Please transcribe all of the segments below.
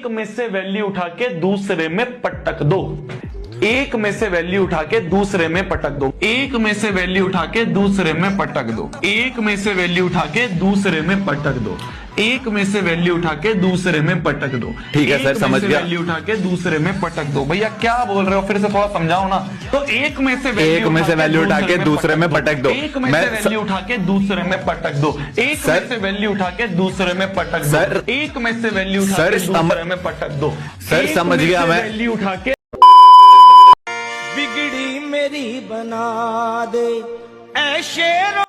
एक में से वैल्यू उठा के दूसरे में पटक दो। एक में से वैल्यू उठा के दूसरे में पटक दो। एक में से वैल्यू उठा के दूसरे में पटक दो। एक में से वैल्यू उठा के दूसरे में पटक दो। एक में से वैल्यू उठा के दूसरे में पटक दो। ठीक है सर, समझ गया। वैल्यू उठा के दूसरे में पटक दो। भैया क्या बोल रहे हो, फिर से थोड़ा समझाओ ना। तो एक में से वैल्यू उठा के दूसरे में पटक दो। एक में से वैल्यू उठा के दूसरे में पटक दो। एक में से वैल्यू उठा के दूसरे में पटक दो। एक में से वैल्यू उठा के दूसरे में पटक दो। सर समझ गया मैं। वैल्यू उठा के बिगड़ी मेरी बना दे ऐ शेरो।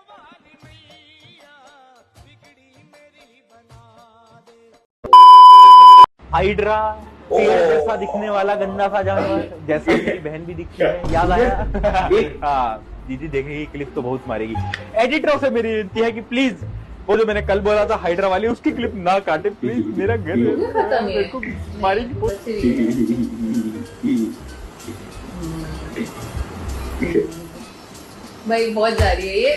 हाइड्रा, पेड़ जैसा दिखने वाला गंदा सा जानवर, जैसा मेरी बहन भी दिखती है, याद आया? हाँ, दीदी देखेगी क्लिप तो बहुत मारेगी। एडिटरों से मेरी विनती है कि प्लीज वो जो मैंने कल बोला था हाइड्रा वाली, उसकी क्लिप ना काटे प्लीज। मेरा घर मेरे को मारेगी भाई, बहुत जा रही है ये।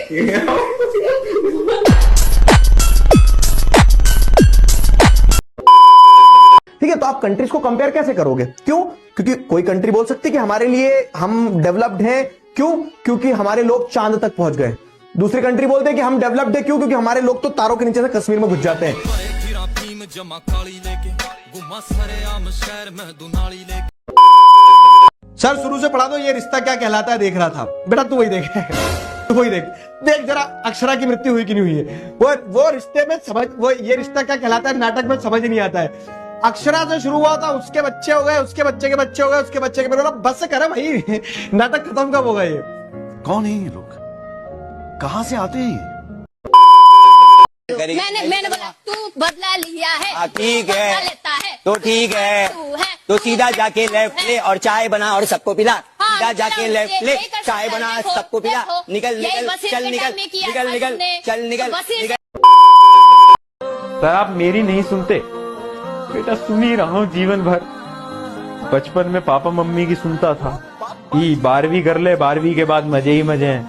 ठीक है, तो आप कंट्रीज को कंपेयर कैसे करोगे? क्यों? क्योंकि कोई कंट्री बोल सकती है कि हमारे लिए हम डेवलप्ड हैं। क्यों? क्योंकि हमारे लोग चांद तक पहुंच गए। दूसरी कंट्री बोलते हैं कि हम डेवलप्ड है। क्यों? क्योंकि हमारे लोग तो तारों के नीचे से कश्मीर में घुस जाते हैं। सर शुरू से पढ़ा दो, ये रिश्ता क्या कहलाता है देख रहा था। बेटा तू वही देख, तू वही देख, देख जरा अक्षरा की मृत्यु हुई कि नहीं हुई है। वो रिश्ते में समझ, वो ये रिश्ता क्या कहलाता है नाटक में समझ नहीं आता है। अक्षरा से शुरू हुआ था, उसके बच्चे हो गए, उसके बच्चे के बच्चे हो गए, उसके बच्चे के बोला बस करे भाई, नाटक खत्म कब होगा ये? कौन है ये लोग, कहाँ से आते हैं? मैंने बोला तू बदला लिया है, ठीक है लेता है तो ठीक है, तो सीधा जाके लेफ्ट ले और चाय बना और सबको पिला। सीधा जाके लेफ्ट ले, चाय बना सबको पिला। निकल निकल चल, निकल निकल निकल चल, निकल निकल। सर आप मेरी नहीं सुनते बेटा, सुन ही रहा हूँ जीवन भर। बचपन में पापा मम्मी की सुनता था कि 12वीं कर ले, 12वीं के बाद मजे ही मजे हैं।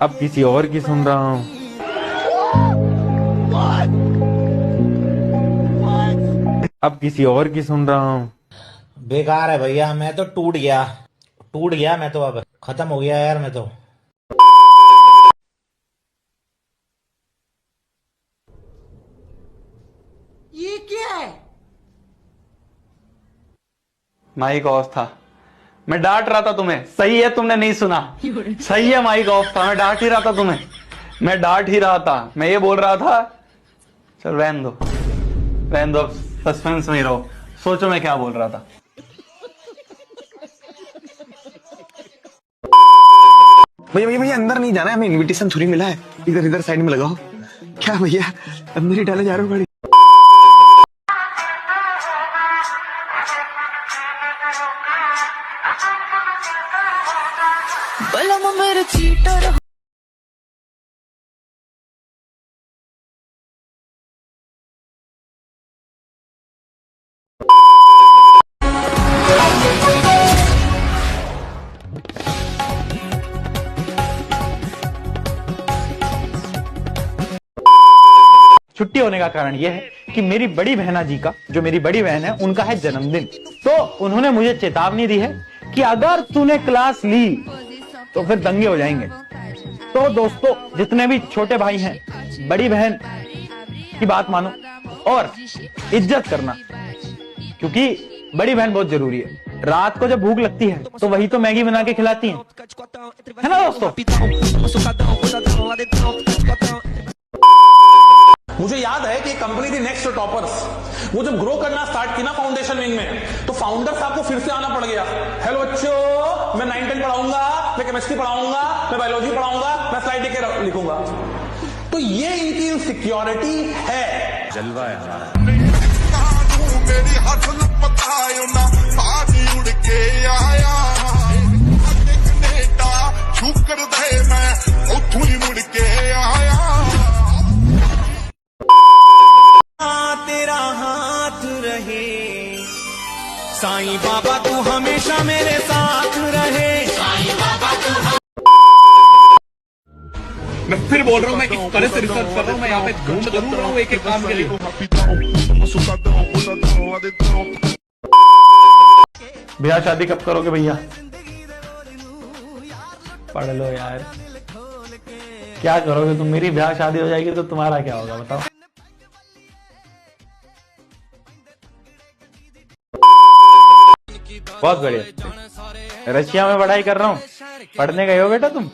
अब किसी और की सुन रहा हूँ। अब किसी और की सुन रहा हूँ। बेकार है भैया, मैं तो टूट गया मैं तो, अब खत्म हो गया यार मैं तो। ये क्या है? माइक ऑफ था, मैं डांट रहा था तुम्हें। सही है, तुमने नहीं सुना। सही है, माइक ऑफ था, मैं डांट ही रहा था तुम्हें। मैं डांट ही रहा था, मैं ये बोल रहा था। चल रहने दो, सस्पेंस में ही रहो। सोचो मैं क्या बोल रहा था। भैया अंदर नहीं जाना है, हमें इनविटेशन थोड़ी मिला है। इधर साइड में लगाओ। क्या भैया अंदर ही डाले जा रहे हो गाड़ी? मेरे चीटर। छुट्टी होने का कारण यह है कि मेरी बड़ी बहना जी का, जो मेरी बड़ी बहन है, उनका है जन्मदिन। तो उन्होंने मुझे चेतावनी दी है कि अगर तूने क्लास ली तो फिर दंगे हो जाएंगे। तो दोस्तों, जितने भी छोटे भाई हैं, बड़ी बहन की बात मानो और इज्जत करना, क्योंकि बड़ी बहन बहुत जरूरी है। रात को जब भूख लगती है तो वही तो मैगी बना के खिलाती है ना दोस्तों? मुझे याद है कि कंपनी थी नेक्स्ट टॉपर्स, वो जब ग्रो करना स्टार्ट की ना फाउंडेशन विंग में, तो फाउंडर साहब को फिर से आना पड़ गया। हेलो बच्चों, मैं 9-10 पढ़ाऊंगा, मैं केमिस्ट्री पढ़ाऊंगा, मैं बायोलॉजी पढ़ाऊंगा, मैं स्लाइड लेके लिखूंगा। तो ये इनकी इनसिक्योरिटी है। जलवा है हमारा। तेरा हाथ रहे साईं बाबा, तू हमेशा मेरे साथ रहे। साईं बाबा तू मैं फिर बोल रहा हूँ, मैं इस तरह से रिसर्च कर रहा हूँ, मैं यहाँ पे ढूंढ जरूर रहा हूँ एक एक काम के लिए। ब्याह शादी कब करोगे भैया? पढ़ लो यार, क्या करोगे तुम? मेरी ब्याह शादी हो जाएगी तो तुम्हारा क्या होगा बताओ? बहुत बढ़िया। रशिया में पढ़ाई कर रहा हूँ। पढ़ने गए हो बेटा तुम?